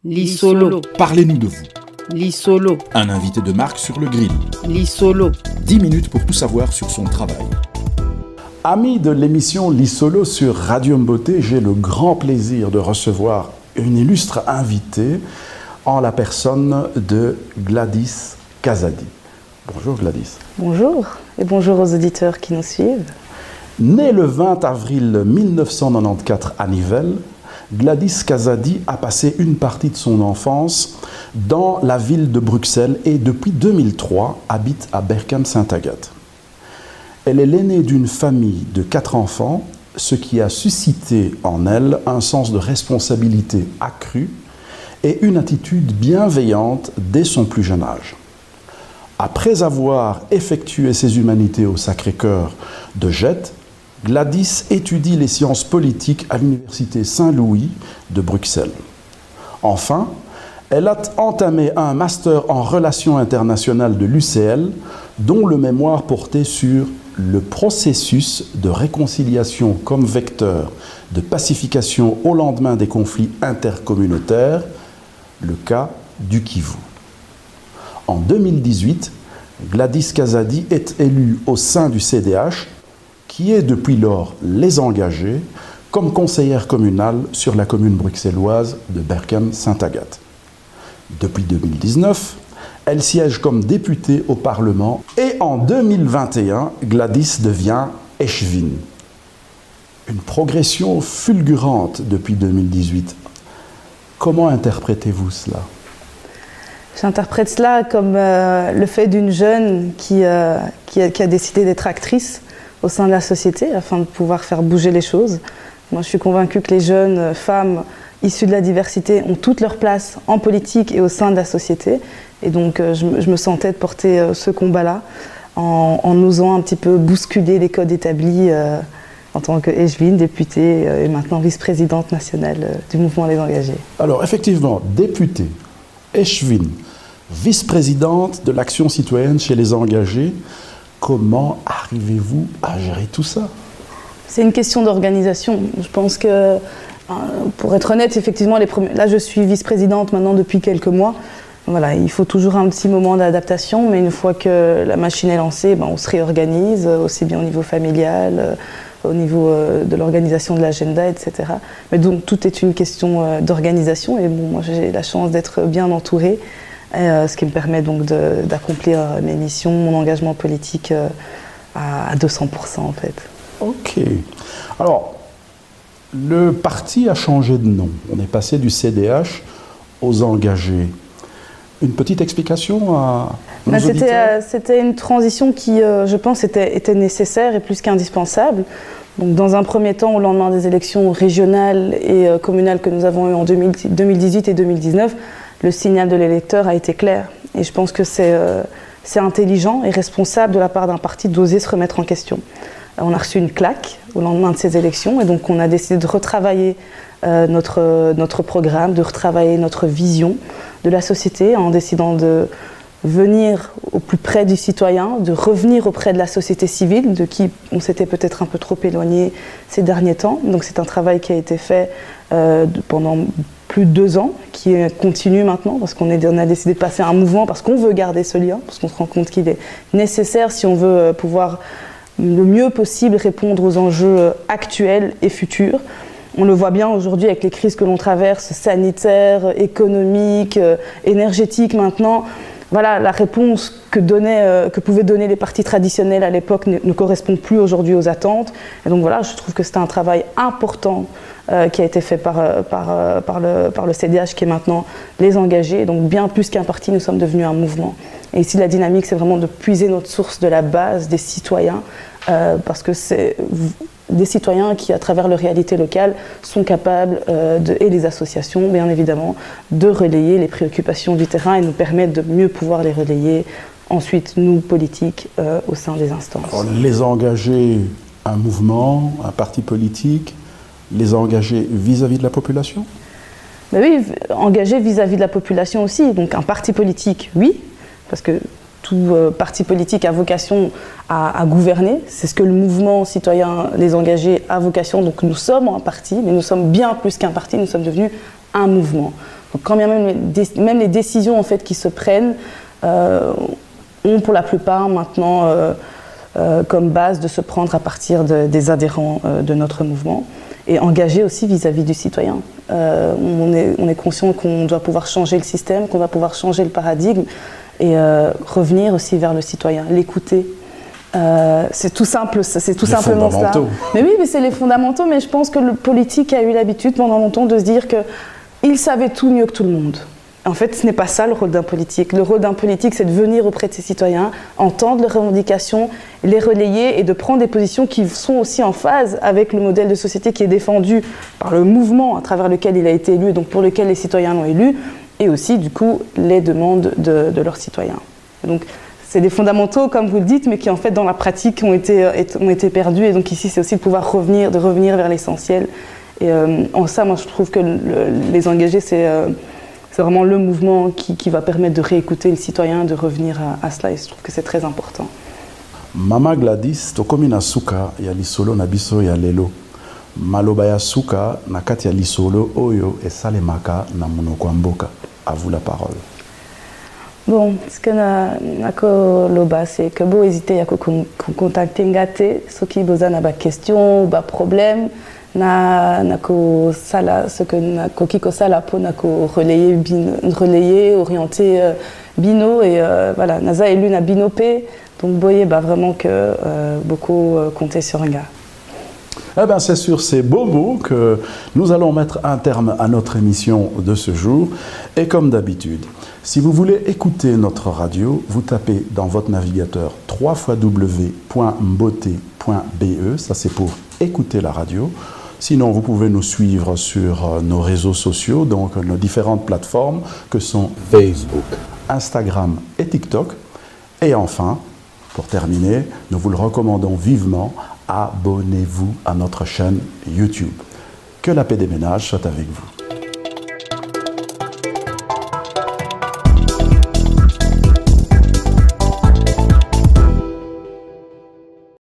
Lissolo. Parlez-nous de vous. Lissolo. Un invité de marque sur le grill. Lissolo. 10 minutes pour tout savoir sur son travail. Amis de l'émission Lissolo sur Radio Mboté, j'ai le grand plaisir de recevoir une illustre invitée en la personne de Gladys Kazadi. Bonjour Gladys. Bonjour et bonjour aux auditeurs qui nous suivent. Née le 20 avril 1994 à Nivelles, Gladys Kazadi a passé une partie de son enfance dans la ville de Bruxelles et depuis 2003 habite à Berchem-Saint-Agathe. Elle est l'aînée d'une famille de 4 enfants, ce qui a suscité en elle un sens de responsabilité accru et une attitude bienveillante dès son plus jeune âge. Après avoir effectué ses humanités au Sacré-Cœur de Jette, Gladys étudie les sciences politiques à l'Université Saint-Louis de Bruxelles. Enfin, elle a entamé un master en relations internationales de l'UCL, dont le mémoire portait sur le processus de réconciliation comme vecteur de pacification au lendemain des conflits intercommunautaires, le cas du Kivu. En 2018, Gladys Kazadi est élue au sein du CDH, qui est depuis lors Les Engagés, comme conseillère communale sur la commune bruxelloise de Berchem-Saint-Agathe. Depuis 2019, elle siège comme députée au Parlement et en 2021, Gladys devient échevine. Une progression fulgurante depuis 2018. Comment interprétez-vous cela ? J'interprète cela comme le fait d'une jeune qui a décidé d'être actrice au sein de la société afin de pouvoir faire bouger les choses. Moi, je suis convaincue que les jeunes femmes issues de la diversité ont toute leur place en politique et au sein de la société. Et donc, je me sentais de porter ce combat-là en osant un petit peu bousculer les codes établis en tant qu'échevine, députée et maintenant vice-présidente nationale du mouvement Les Engagés. Alors, effectivement, députée, échevine, vice-présidente de l'action citoyenne chez Les Engagés, comment arrivez-vous à gérer tout ça ? C'est une question d'organisation. Je pense que, pour être honnête, effectivement, là je suis vice-présidente maintenant depuis quelques mois. Voilà, il faut toujours un petit moment d'adaptation, mais une fois que la machine est lancée, on se réorganise, aussi bien au niveau familial, au niveau de l'organisation de l'agenda, etc. Mais donc tout est une question d'organisation et bon, moi j'ai la chance d'être bien entourée. Ce qui me permet donc d'accomplir mes missions, mon engagement politique à 200% en fait. Ok. Alors, le parti a changé de nom. On est passé du CDH aux Engagés. Une petite explication à nos auditeurs ? C'était une transition qui, je pense, était nécessaire et plus qu'indispensable. Donc, dans un premier temps, au lendemain des élections régionales et communales que nous avons eues en 2018 et 2019, le signal de l'électeur a été clair. Et je pense que c'est intelligent et responsable de la part d'un parti d'oser se remettre en question. On a reçu une claque au lendemain de ces élections et donc on a décidé de retravailler notre programme, de retravailler notre vision de la société en décidant de venir au plus près du citoyen, de revenir auprès de la société civile, de qui on s'était peut-être un peu trop éloigné ces derniers temps. Donc c'est un travail qui a été fait pendant plus de 2 ans, qui continue maintenant, parce qu'on a décidé de passer à un mouvement, parce qu'on veut garder ce lien, parce qu'on se rend compte qu'il est nécessaire si on veut pouvoir le mieux possible répondre aux enjeux actuels et futurs. On le voit bien aujourd'hui avec les crises que l'on traverse, sanitaires, économiques, énergétiques maintenant. Voilà, la réponse que pouvaient donner les partis traditionnels à l'époque ne correspond plus aujourd'hui aux attentes. Et donc voilà, je trouve que c'est un travail important qui a été fait par le CDH, qui est maintenant Les Engagés. Donc bien plus qu'un parti, nous sommes devenus un mouvement. Et ici, la dynamique, c'est vraiment de puiser notre source de la base des citoyens, parce que c'est des citoyens qui, à travers leur réalité locale, sont capables, et les associations, bien évidemment, de relayer les préoccupations du terrain et nous permettre de mieux pouvoir les relayer ensuite, nous, politiques, au sein des instances. Alors, Les Engagés, un mouvement, un parti politique, Les Engagés vis-à-vis de la population ? Ben oui, engagés vis-à-vis de la population aussi. Donc un parti politique, oui, parce que tout parti politique a vocation à gouverner. C'est ce que le mouvement citoyen Les Engagés a vocation. Donc nous sommes un parti, mais nous sommes bien plus qu'un parti, nous sommes devenus un mouvement. Donc quand même les décisions en fait, qui se prennent ont pour la plupart maintenant comme base de se prendre à partir des adhérents de notre mouvement et engagés aussi vis-à-vis du citoyen. On est conscient qu'on doit pouvoir changer le système, qu'on doit pouvoir changer le paradigme et revenir aussi vers le citoyen, l'écouter. C'est tout simple, c'est tout simplement cela. Mais oui, mais c'est les fondamentaux, mais je pense que le politique a eu l'habitude pendant longtemps de se dire qu'il savait tout mieux que tout le monde. En fait, ce n'est pas ça le rôle d'un politique. Le rôle d'un politique, c'est de venir auprès de ses citoyens, entendre leurs revendications, les relayer et de prendre des positions qui sont aussi en phase avec le modèle de société qui est défendu par le mouvement à travers lequel il a été élu et donc pour lequel les citoyens l'ont élu, et aussi, du coup, les demandes de leurs citoyens. Donc, c'est des fondamentaux, comme vous le dites, mais qui, en fait, dans la pratique, ont été perdus. Et donc, ici, c'est aussi de pouvoir revenir vers l'essentiel. Et en ça, moi, je trouve que les engagés, c'est vraiment le mouvement qui va permettre de réécouter le citoyen, de revenir à cela. Et je trouve que c'est très important. Mama Gladys, tokomi na suka ya lisolo na biso ya lelo. Maloba ya suka na kati ya lisolo oyo esalemaka na monoko ya mboka. À vous la parole. Bon, ce que nako loba, c'est que bon hésiter à contacter ngate, ceux qui besoin na ba question ou ba problème, nako sala, ce que nako kiko sala pour nako relayer, orienter bino et voilà, naza élu na binopé, donc boye bah vraiment que beaucoup compter sur un gars. Eh bien, c'est sur ces beaux mots que nous allons mettre un terme à notre émission de ce jour. Et comme d'habitude, si vous voulez écouter notre radio, vous tapez dans votre navigateur www.mbote.be, ça c'est pour écouter la radio. Sinon, vous pouvez nous suivre sur nos réseaux sociaux, donc nos différentes plateformes que sont Facebook, Instagram et TikTok. Et enfin, pour terminer, nous vous le recommandons vivement, abonnez-vous à notre chaîne YouTube. Que la paix des ménages soit avec vous.